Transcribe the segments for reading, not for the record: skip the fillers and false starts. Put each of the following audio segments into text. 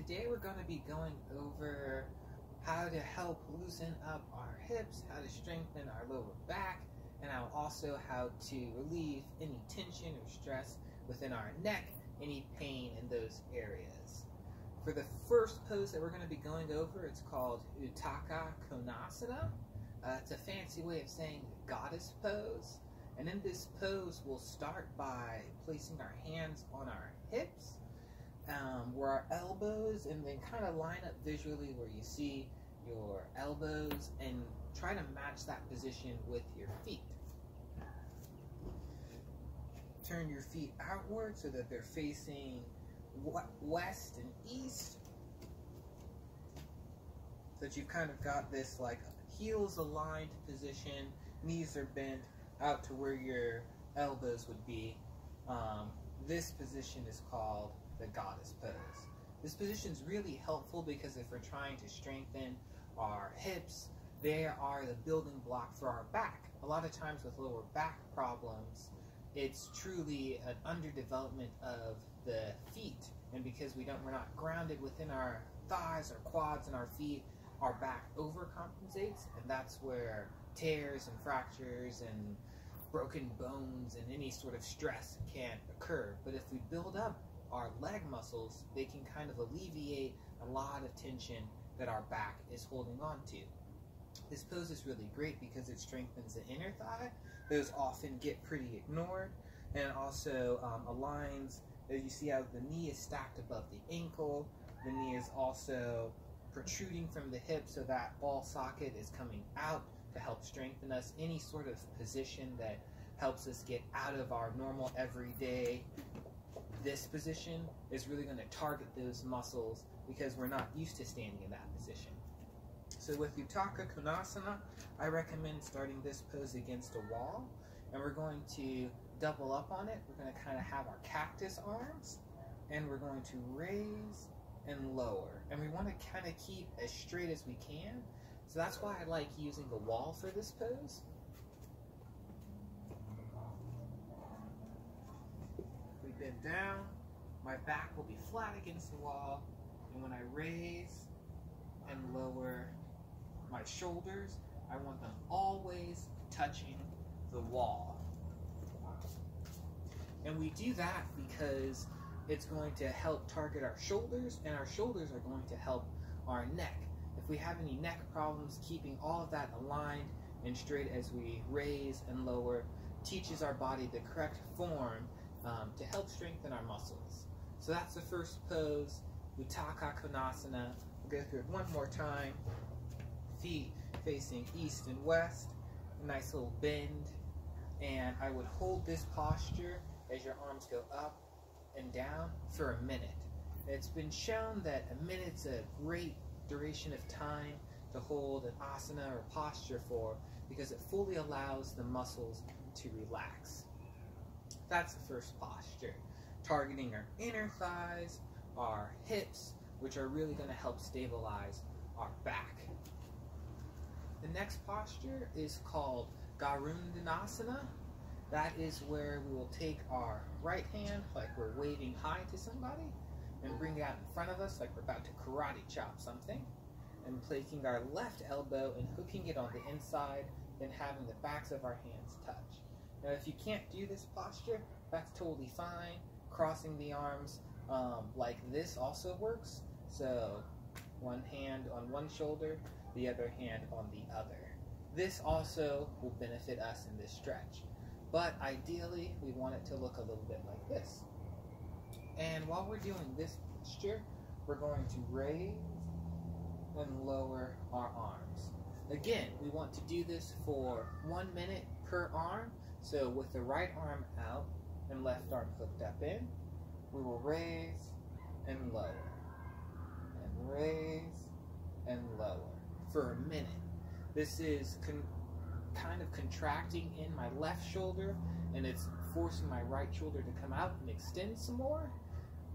today we're going to be going over how to help loosen up our hips, how to strengthen our lower back, and also how to relieve any tension or stress within our neck, any pain in those areas. For the first pose that we're going to be going over, it's called Uttaka Konasana. It's a fancy way of saying goddess pose. And in this pose, we'll start by placing our hands on our hips, where our elbows, and then kind of line up visually where you see your elbows and try to match that position with your feet. Turn your feet outward so that they're facing west and east, so that you've kind of got this like heels aligned position, knees are bent out to where your elbows would be. This position is called the goddess pose. This position is really helpful because if we're trying to strengthen our hips, they are the building block for our back. A lot of times with lower back problems, it's truly an underdevelopment of the feet, and because we're not grounded within our thighs, our quads, and our feet, our back overcompensates, and that's where tears and fractures and broken bones and any sort of stress can occur. But if we build up our leg muscles, they can kind of alleviate a lot of tension that our back is holding on to. This pose is really great because it strengthens the inner thigh. Those often get pretty ignored, and also aligns, as you see how the knee is stacked above the ankle, the knee is also protruding from the hip so that ball socket is coming out to help strengthen us. Any sort of position that helps us get out of our normal everyday, this position is really going to target those muscles because we're not used to standing in that position. So with Uttaka Konasana, I recommend starting this pose against a wall, and we're going to double up on it. We're going to kind of have our cactus arms, and we're going to raise and lower, and we want to kind of keep as straight as we can. So that's why I like using the wall for this pose. We bend down, my back will be flat against the wall, and when I raise and lower my shoulders, I want them always touching the wall. And we do that because it's going to help target our shoulders, and our shoulders are going to help our neck. If we have any neck problems, keeping all of that aligned and straight as we raise and lower teaches our body the correct form to help strengthen our muscles. So that's the first pose, Uttaka Konasana. We'll go through it one more time. Feet facing east and west, a nice little bend, and I would hold this posture as your arms go up and down for a minute. It's been shown that a minute's a great duration of time to hold an asana or posture for, because it fully allows the muscles to relax. That's the first posture, targeting our inner thighs, our hips, which are really going to help stabilize our back. The next posture is called Garudhanasana. That is where we will take our right hand like we're waving hi to somebody, and bring it out in front of us like we're about to karate chop something, and placing our left elbow and hooking it on the inside, then having the backs of our hands touch. Now if you can't do this posture, that's totally fine. Crossing the arms like this also works. So one hand on one shoulder, the other hand on the other. This also will benefit us in this stretch, but ideally we want it to look a little bit like this. And while we're doing this posture, we're going to raise and lower our arms. Again, we want to do this for 1 minute per arm. So with the right arm out and left arm hooked up in, we will raise and lower, and raise and lower for a minute. This is kind of contracting in my left shoulder, and it's forcing my right shoulder to come out and extend some more.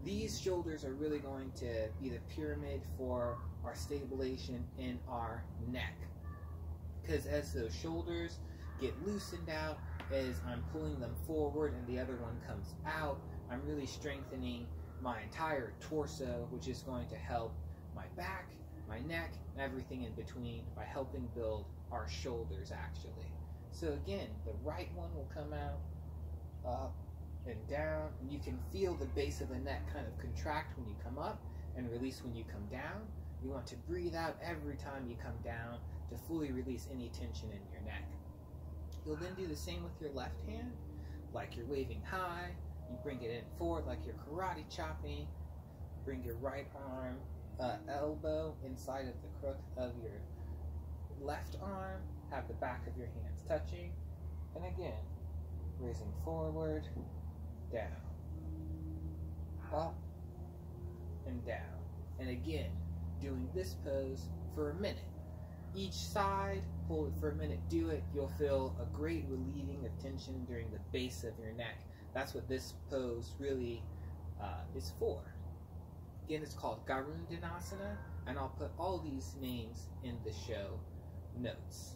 These shoulders are really going to be the pyramid for our stabilization in our neck, because as those shoulders get loosened out, as I'm pulling them forward and the other one comes out, I'm really strengthening my entire torso, which is going to help my back, my neck, and everything in between by helping build our shoulders actually. So again, the right one will come out, up and down, and you can feel the base of the neck kind of contract when you come up and release when you come down. You want to breathe out every time you come down to fully release any tension in your neck. You'll then do the same with your left hand, like you're waving high. You bring it in forward like you're karate chopping. Bring your right arm, elbow inside of the crook of your left arm. Have the back of your hands touching. And again, raising forward, down, up, and down. And again, doing this pose for a minute. Each side, hold it for a minute, do it. You'll feel a great relieving of tension during the base of your neck. That's what this pose really is for. Again, it's called Garudhanasana, and I'll put all these names in the show notes.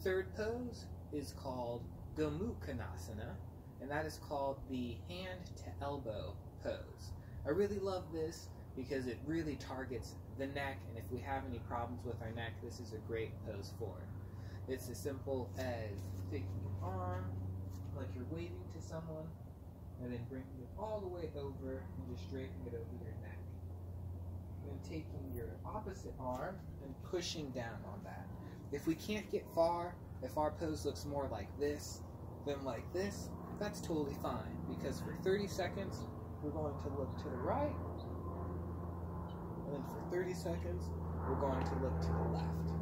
Third pose is called Gomukhanasana, and that is called the hand to elbow pose. I really love this because it really targets the neck, and if we have any problems with our neck, this is a great pose for it. It's as simple as taking your arm like you're waving to someone, and then bringing it all the way over and just draping it over your neck. And then taking your opposite arm and pushing down on that. If we can't get far, if our pose looks more like this than like this, that's totally fine, because for 30 seconds, we're going to look to the right, and then for 30 seconds, we're going to look to the left.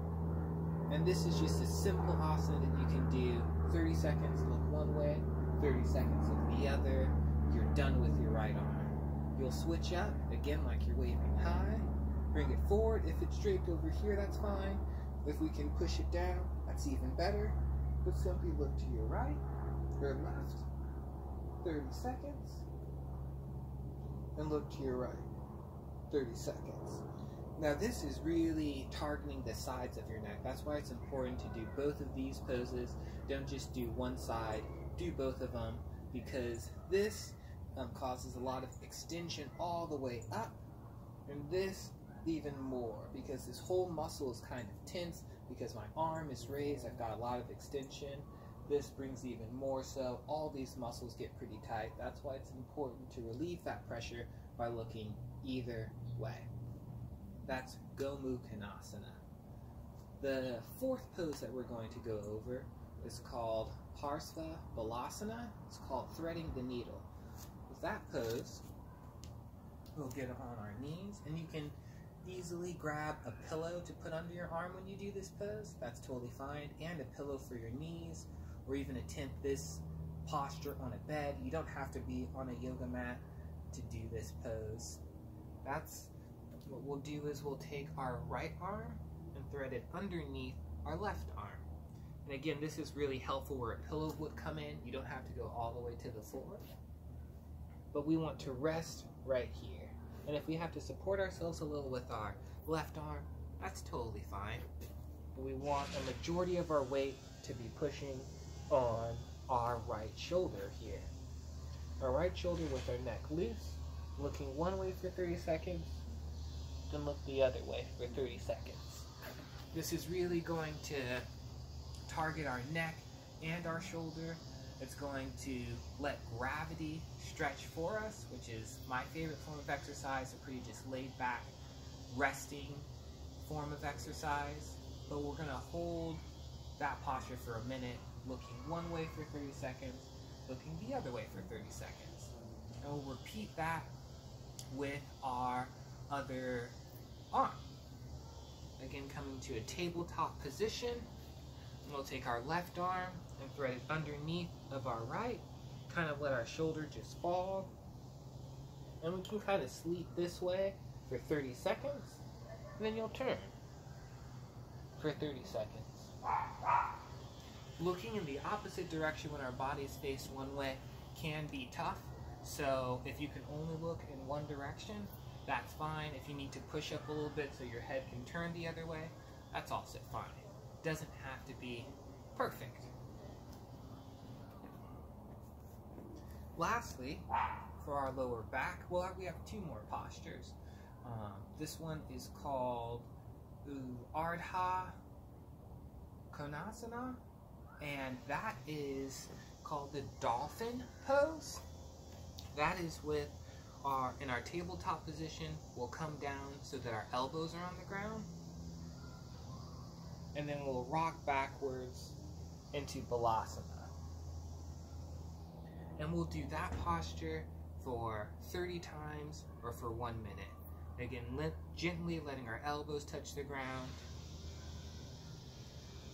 And this is just a simple asana that you can do. 30 seconds, look one way, 30 seconds, look the other. You're done with your right arm. You'll switch up, again, like you're waving high. Bring it forward. If it's draped over here, that's fine. If we can push it down, that's even better. But simply look to your right or left, 30 seconds, and look to your right, 30 seconds. Now this is really targeting the sides of your neck. That's why it's important to do both of these poses. Don't just do one side, do both of them, because this causes a lot of extension all the way up, and this even more, because this whole muscle is kind of tense. Because my arm is raised, I've got a lot of extension. This brings even more so. All these muscles get pretty tight. That's why it's important to relieve that pressure by looking either way. That's Gomukhanasana. The fourth pose that we're going to go over is called Parsva Balasana. It's called threading the needle. With that pose, we'll get on our knees, and you can easily grab a pillow to put under your arm when you do this pose. That's totally fine. And a pillow for your knees, or even attempt this posture on a bed. You don't have to be on a yoga mat to do this pose. That's what we'll do. Is we'll take our right arm and thread it underneath our left arm. And again, this is really helpful where a pillow would come in. You don't have to go all the way to the floor, but we want to rest right here. And if we have to support ourselves a little with our left arm, that's totally fine. But we want a majority of our weight to be pushing on our right shoulder here. Our right shoulder with our neck loose, looking one way for 30 seconds, then look the other way for 30 seconds. This is really going to target our neck and our shoulder. It's going to let gravity stretch for us, which is my favorite form of exercise, a pretty just laid back, resting form of exercise. But we're gonna hold that posture for a minute, looking one way for 30 seconds, looking the other way for 30 seconds. And we'll repeat that with our other arm. Again, coming to a tabletop position, and we'll take our left arm and thread it underneath of our right, kind of let our shoulder just fall, and we can kind of sleep this way for 30 seconds, and then you'll turn for 30 seconds. Looking in the opposite direction when our body is faced one way can be tough, so if you can only look in one direction, that's fine. If you need to push up a little bit so your head can turn the other way, that's also fine. It doesn't have to be perfect. Lastly, for our lower back, well, we have two more postures. This one is called Ardha Konasana, and that is called the dolphin pose. That is with in our tabletop position, we'll come down so that our elbows are on the ground, and then we'll rock backwards into Balasana. And we'll do that posture for 30 times or for 1 minute. Again, gently letting our elbows touch the ground.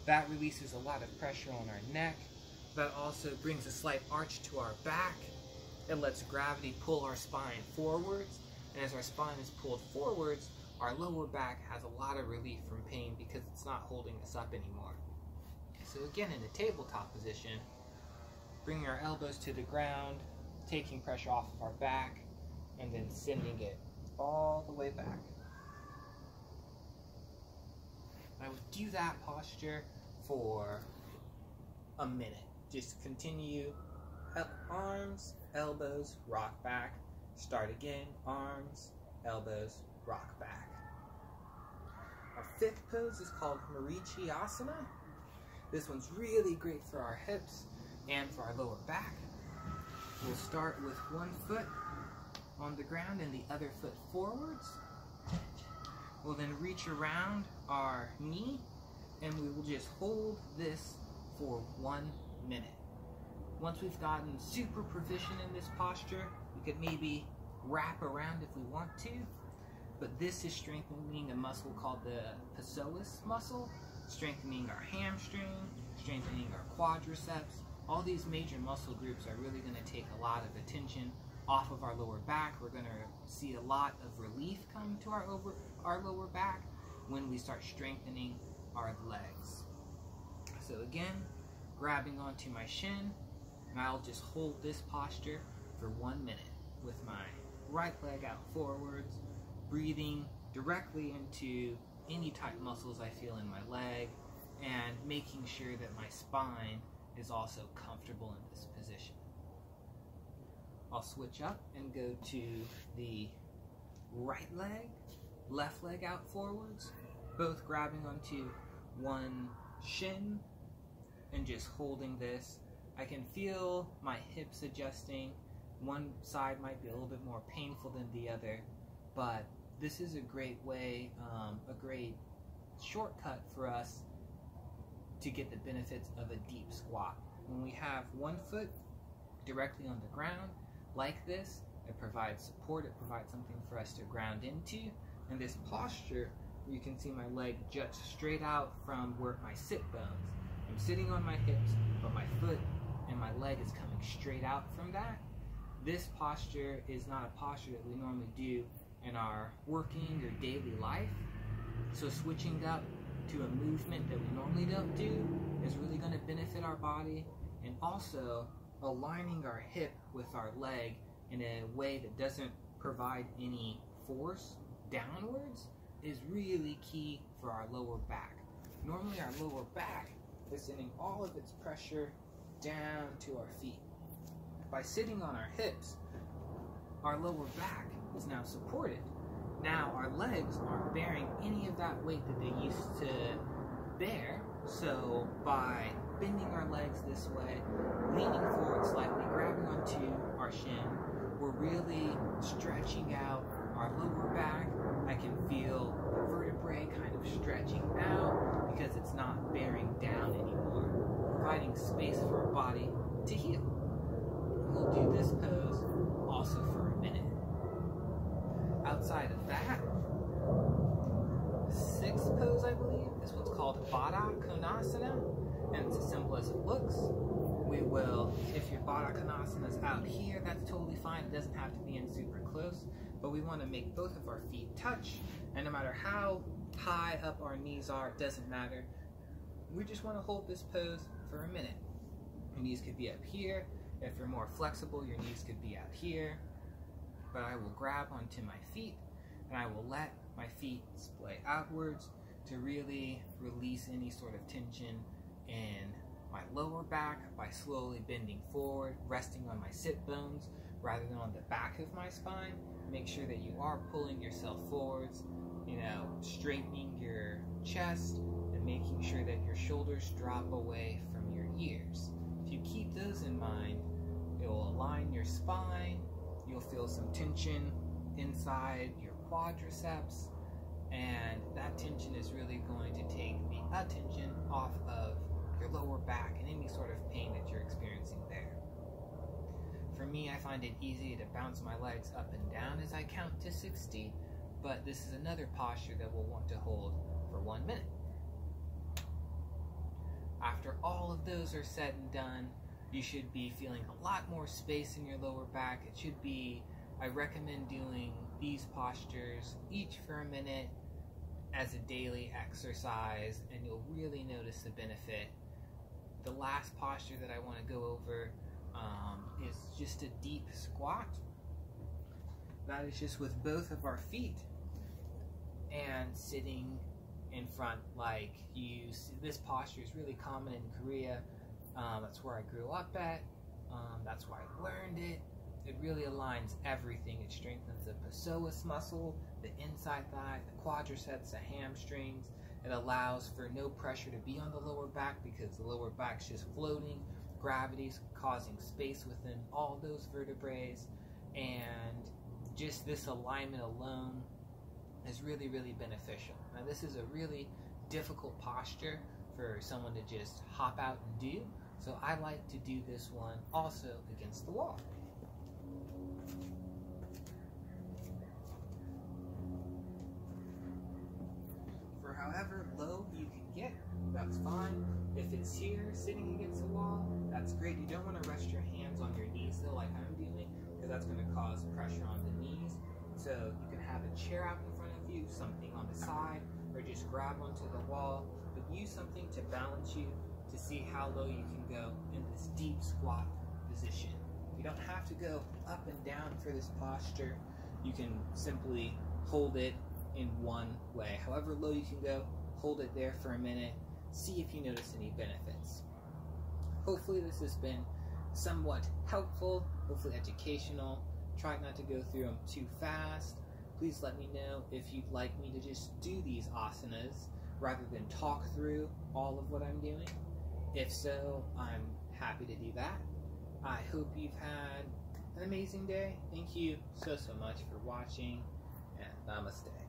That releases a lot of pressure on our neck. That also brings a slight arch to our back. It lets gravity pull our spine forwards. And as our spine is pulled forwards, our lower back has a lot of relief from pain because it's not holding us up anymore. So again, in the tabletop position, bringing our elbows to the ground, taking pressure off of our back, and then sending it all the way back. I would do that posture for a minute. Just continue, arms, elbows, rock back. Start again, arms, elbows, rock back. Our fifth pose is called Marichi-asana. This one's really great for our hips and for our lower back. We'll start with one foot on the ground and the other foot forwards. We'll then reach around our knee and we will just hold this for 1 minute. Once we've gotten super proficient in this posture, we could maybe wrap around if we want to, but this is strengthening a muscle called the psoas muscle, strengthening our hamstring, strengthening our quadriceps. All these major muscle groups are really going to take a lot of attention off of our lower back. We're going to see a lot of relief come to our lower back when we start strengthening our legs. So again, grabbing onto my shin, and I'll just hold this posture for 1 minute with my right leg out forwards, breathing directly into any tight muscles I feel in my leg, and making sure that my spine is also comfortable in this position. I'll switch up and go to the right leg, left leg out forwards, both grabbing onto one shin and just holding this. I can feel my hips adjusting. One side might be a little bit more painful than the other, but this is a great way, a great shortcut for us to get the benefits of a deep squat. When we have one foot directly on the ground like this, it provides support, it provides something for us to ground into. And this posture, you can see my leg juts straight out from where my sit bones. I'm sitting on my hips, but my foot and my leg is coming straight out from that. This posture is not a posture that we normally do in our working or daily life. So switching up to a movement that we normally don't do is really going to benefit our body, and also aligning our hip with our leg in a way that doesn't provide any force downwards is really key for our lower back. Normally our lower back is sending all of its pressure down to our feet. By sitting on our hips, our lower back is now supported. Now our legs aren't bearing any of that weight that they used to bear, so by bending our legs this way, leaning forward slightly, grabbing onto our shin, we're really stretching out our lower back. I can feel the vertebrae kind of stretching out because it's not bearing down anymore, providing space for our body to heal. We'll do this pose also for a minute. Outside of that, sixth pose, I believe, this one's called Baddha Konasana, and it's as simple as it looks. We will, if your Baddha Konasana is out here, that's totally fine. It doesn't have to be in super close, but we want to make both of our feet touch, and no matter how high up our knees are, it doesn't matter. We just want to hold this pose for a minute. Your knees could be up here. If you're more flexible, your knees could be out here. But I will grab onto my feet, and I will let my feet splay outwards to really release any sort of tension in my lower back by slowly bending forward, resting on my sit bones rather than on the back of my spine. Make sure that you are pulling yourself forwards, straightening your chest and making sure that your shoulders drop away from your ears. If you keep those in mind, it will align your spine. You'll feel some tension inside your quadriceps, and that tension is really going to take the attention off of your lower back and any sort of pain that you're experiencing there. For me, I find it easy to bounce my legs up and down as I count to 60, but this is another posture that we'll want to hold for 1 minute. After all of those are said and done, you should be feeling a lot more space in your lower back. It should be, I recommend doing these postures each for a minute as a daily exercise, and you'll really notice the benefit. The last posture that I want to go over is just a deep squat. That is just with both of our feet and sitting in front like you see. This posture is really common in Korea. That's where I grew up at. That's where I learned it. It really aligns everything. It strengthens the psoas muscle, the inside thigh, the quadriceps, the hamstrings. It allows for no pressure to be on the lower back because the lower back's just floating. Gravity's causing space within all those vertebrae. And just this alignment alone is really, really beneficial. Now, this is a really difficult posture for someone to just hop out and do. So I like to do this one also against the wall. For however low you can get, that's fine. If it's here, sitting against the wall, that's great. You don't want to rest your hands on your knees though, like I'm doing, because that's going to cause pressure on the knees. So you can have a chair out in front of you, something on the side, or just grab onto the wall, but use something to balance you to see how low you can go in this deep squat position. You don't have to go up and down for this posture. You can simply hold it in one way. However low you can go, hold it there for a minute. See if you notice any benefits. Hopefully this has been somewhat helpful, hopefully educational. Try not to go through them too fast. Please let me know if you'd like me to just do these asanas rather than talk through all of what I'm doing. If so, I'm happy to do that. I hope you've had an amazing day. Thank you so much for watching, and namaste.